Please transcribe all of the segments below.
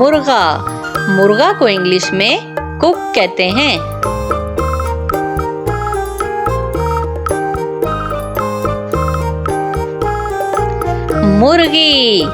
मुर्गा, मुर्गा को इंग्लिश में कुक कहते हैं। मुर्गी,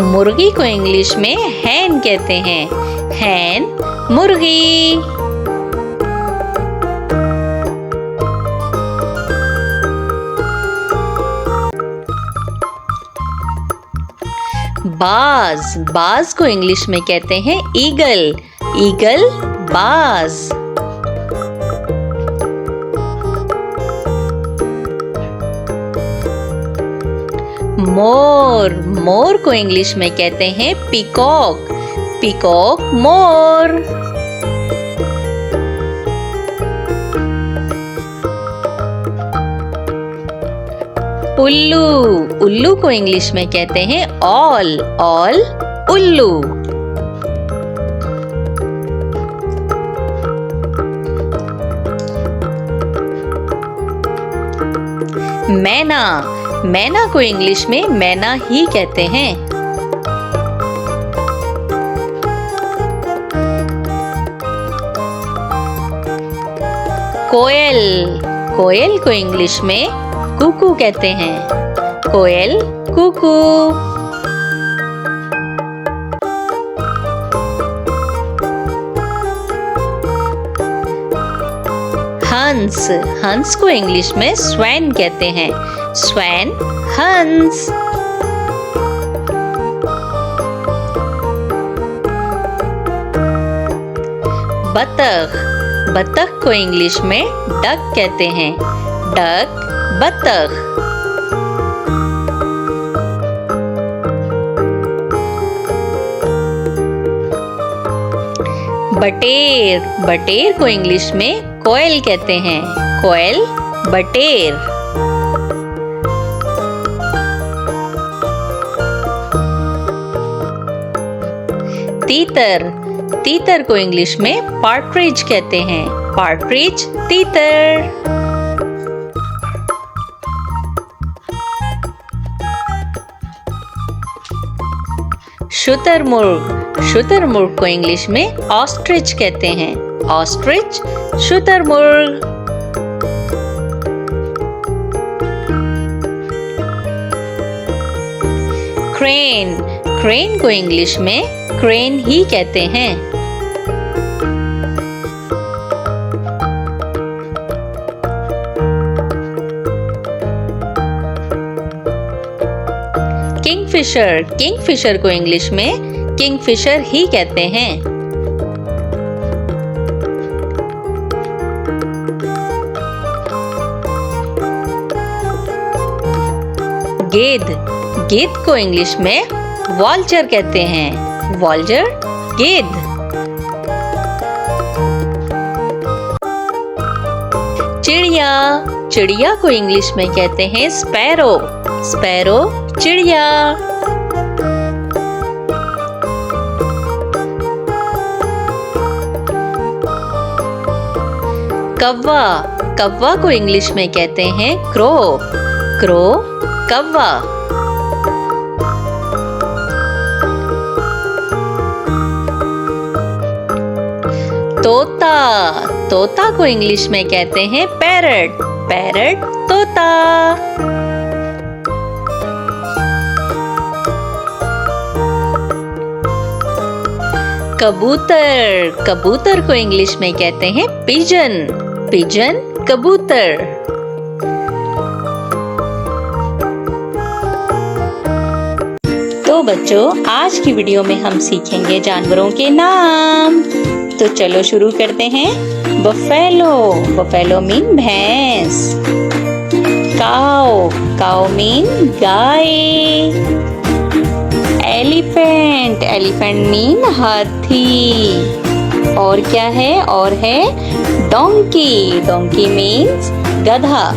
मुर्गी को इंग्लिश में हैन कहते हैं। हैन, मुर्गी। बाज, बाज को इंग्लिश में कहते हैं ईगल। ईगल, बाज। मोर, मोर को इंग्लिश में कहते हैं पीकॉक। पीकॉक, मोर। उल्लू, उल्लू को इंग्लिश में कहते हैं ऑल। ऑल, उल्लू। मैना, मैना को इंग्लिश में मैना ही कहते हैं। कोयल, कोयल को इंग्लिश में कुकू कहते हैं। कोयल, कुकू। हंस, हंस को इंग्लिश में स्वैन कहते हैं। स्वैन, हंस। बतख, बतख को इंग्लिश में डक कहते हैं। डक, बतख। बटेर, बटेर को इंग्लिश में कोयल कहते हैं। कोयल, बटेर। तीतर, तीतर को इंग्लिश में पार्ट्रिज कहते हैं। पार्ट्रिज, तीतर। शुतुरमुर्ग, शुतुरमुर्ग को इंग्लिश में ऑस्ट्रिच कहते हैं। ऑस्ट्रिच, शुतुरमुर्ग। क्रेन, क्रेन को इंग्लिश में क्रेन ही कहते हैं। किंगफिशर, किंगफिशर को इंग्लिश में किंगफिशर ही कहते हैं। गेद, गेद को इंग्लिश में वॉल्चर कहते हैं। वॉल्चर, गेद। चिड़िया, चिड़िया को इंग्लिश में कहते हैं स्पैरो। स्पैरो, चिड़िया। कौवा, कौवा को इंग्लिश में कहते हैं क्रो। क्रो, कौवा। तोता, तोता को इंग्लिश में कहते हैं पैरट। पैरट, तोता। कबूतर, कबूतर को इंग्लिश में कहते हैं पिजन। पिजन, कबूतर। तो बच्चों, आज की वीडियो में हम सीखेंगे जानवरों के नाम। तो चलो शुरू करते हैं। बफेलो, बफेलो मीन भैंस। काऊ, काऊ मीन गाय। एलिफेंट, एलिफेंट मीन हाथी। और क्या है? और है डोंकी, डोंकी मीन्स गधा।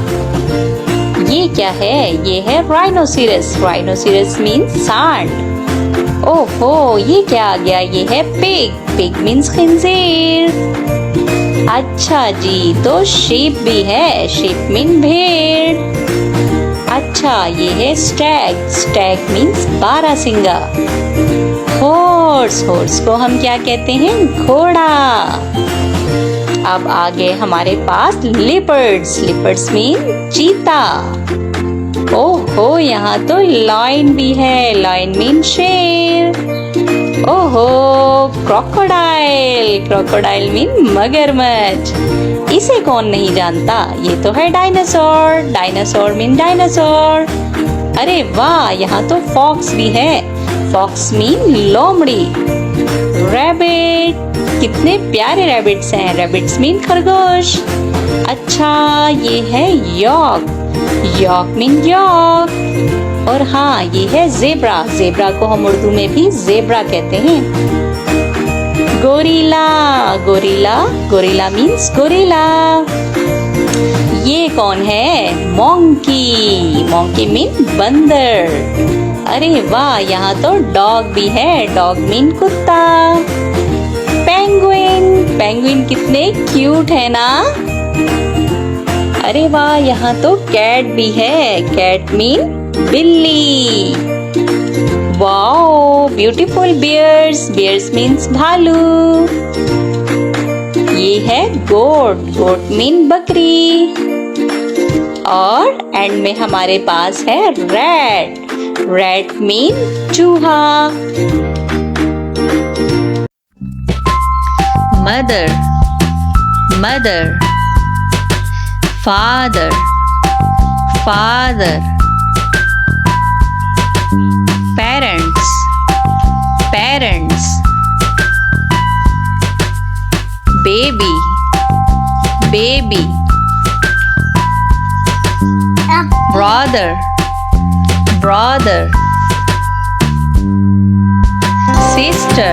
ये क्या है? ये है राइनोसिरस, राइनोसिरस मीन्स सांड। ओहो, ये क्या आ गया? ये है पिग, पिग मीन्स खिंजीर। अच्छा जी, तो शीप भी है, शीप मीन भेड़। अच्छा, ये है स्टैग, स्टैग मीन्स बारहसिंगा। हॉर्स, हॉर्स, हॉर्स को हम क्या कहते हैं? घोड़ा। अब आगे हमारे पास लिपर्ड्स, लिपर्ड्स मीन चीता। ओहो, यहाँ तो लायन भी है, लायन मीन शेर। ओहो, क्रोकोडाइल, क्रोकोडाइल मीन मगरमच्छ। इसे कौन नहीं जानता? ये तो है डायनासोर, डायनासोर मीन डायनासोर। अरे वाह, यहाँ तो फॉक्स भी है, फॉक्स मीन लोमड़ी। रैबिट, कितने प्यारे रैबिट्स हैं, रैबिट्स मीन खरगोश। अच्छा, ये है यॉक, यॉक मीन यॉक। और हाँ, ये है ज़ेब्रा, ज़ेब्रा को हम उर्दू में भी ज़ेब्रा कहते हैं। Gorilla, gorilla, gorilla means gorilla. ये कौन है? मोंकी, मोंकी मीन बंदर। अरे वाह, यहाँ तो डॉग भी है, डॉग मीन कुत्ता। पेंगुइन, पेंगुइन कितने क्यूट है ना। अरे वाह, यहाँ तो कैट भी है, कैट मीन बिल्ली। Wow, beautiful bears, bears means भालू। ये है गोट, गोट मीन बकरी। और एंड में हमारे पास है रैट, रैट मीन चूहा। Mother, mother. Father, father. Parents, parents. Baby, baby. Brother, brother. Sister,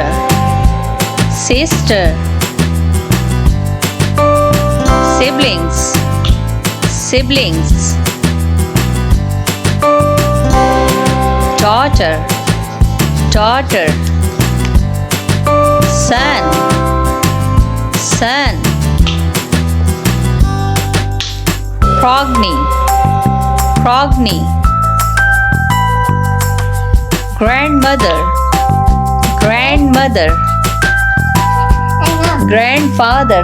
sister. Siblings, siblings. Daughter, daughter. Son, son. Progeny, progeny. Grandmother, grandmother. Grandfather,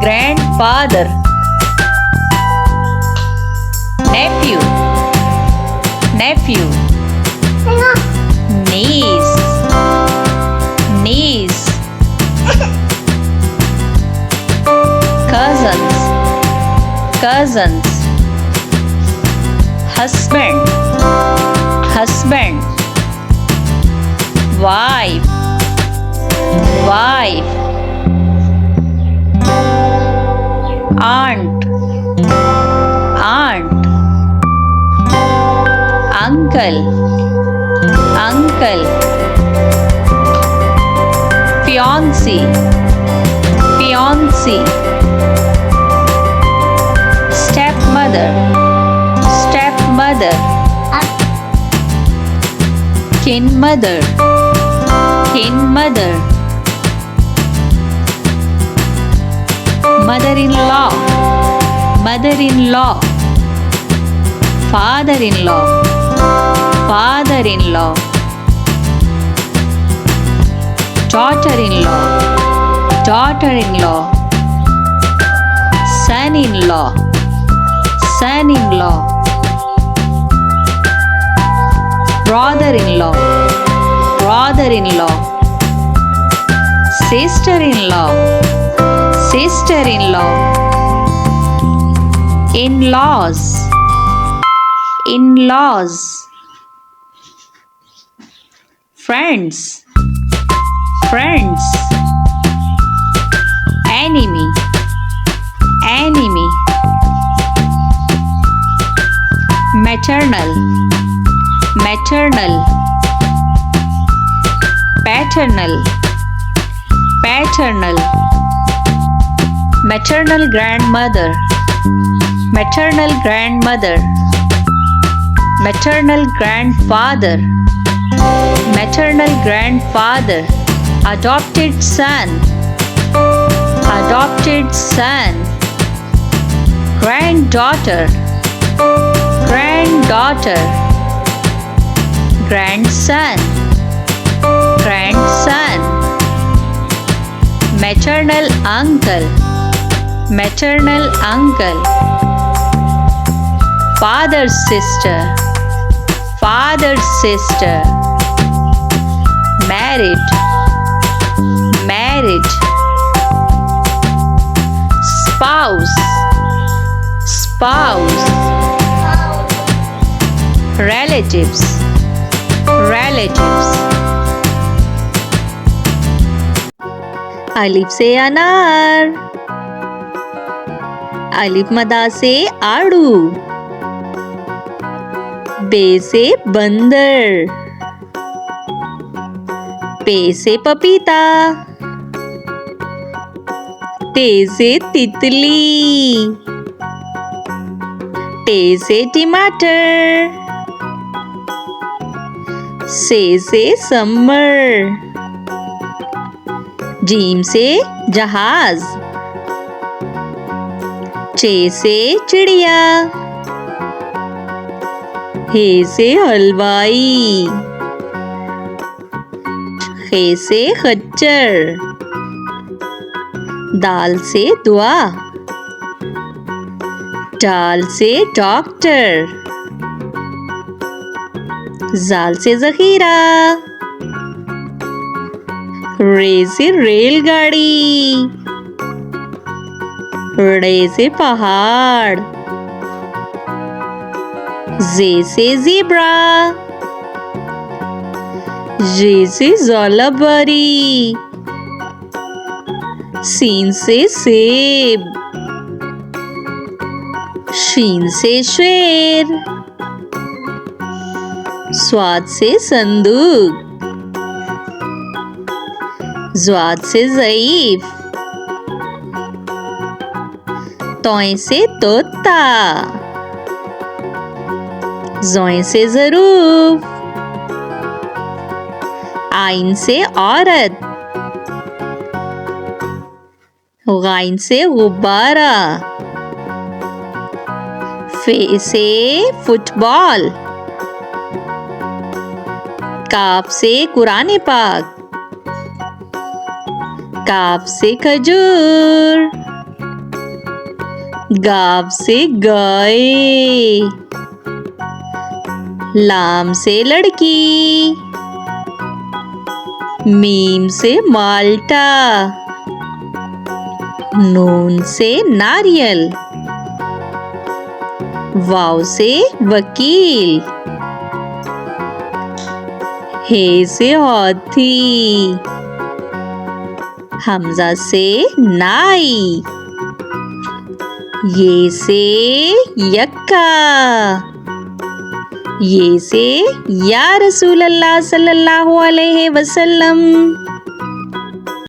grandfather. Nephew, nephew. Niece, niece. Cousins, cousins. Husband, husband. Wife, wife. Aunt, aunt. Uncle, uncle. Fiancé, fiancé. Stepmother, stepmother. Kin mother, kin mother. Mother-in-law, mother-in-law. Father-in-law, father-in-law. Daughter-in-law, daughter-in-law. Son-in-law, son-in-law. Brother-in-law, brother-in-law. Sister-in-law, sister-in-law. In-laws, in-laws. Friends, friends. Enemy, enemy. Maternal, maternal. Paternal, paternal. Maternal grandmother, maternal grandmother. Maternal grandfather, maternal grandfather. Adopted son, adopted son. Granddaughter, granddaughter. Grandson, grandson. maternal uncle, maternal uncle. Father's sister, father's sister. Married, married. Spouse, spouse. Relatives, relatives. अलिफ से अनार, अलिफ मदा से आड़ू, बे से बंदर, पे से पपीता, ते से तितली, टे से टमाटर, से समर, जीम से जहाज, चे से चिड़िया, हे से हलवाई, खे से खच्चर, दाल से दुआ, डाल से डॉक्टर, जाल से जखीरा, रे से रेलगाड़ी, रे से पहाड़, जे से ज़ेब्रा, जे से ज़ोलाबारी, सीन से सेब, शीन से शेर, स्वाद से संदूक, ज़्वाद से ज़ईफ, तोय से तोता, ज़ोय से ज़रूफ, आइन से औरत, गाइन से गुब्बारा, फे से फुटबॉल, काफ से कुरान पाक, काफ से खजूर, गाव से गाय, लाम से लड़की, मीम से माल्टा, नून से नारियल, वाव से वकील, हे से हाथी, हमजा से नाई, ये से यक्का, ये से या रसूल अल्लाह सल्लल्लाहु अलैहि वसल्लम।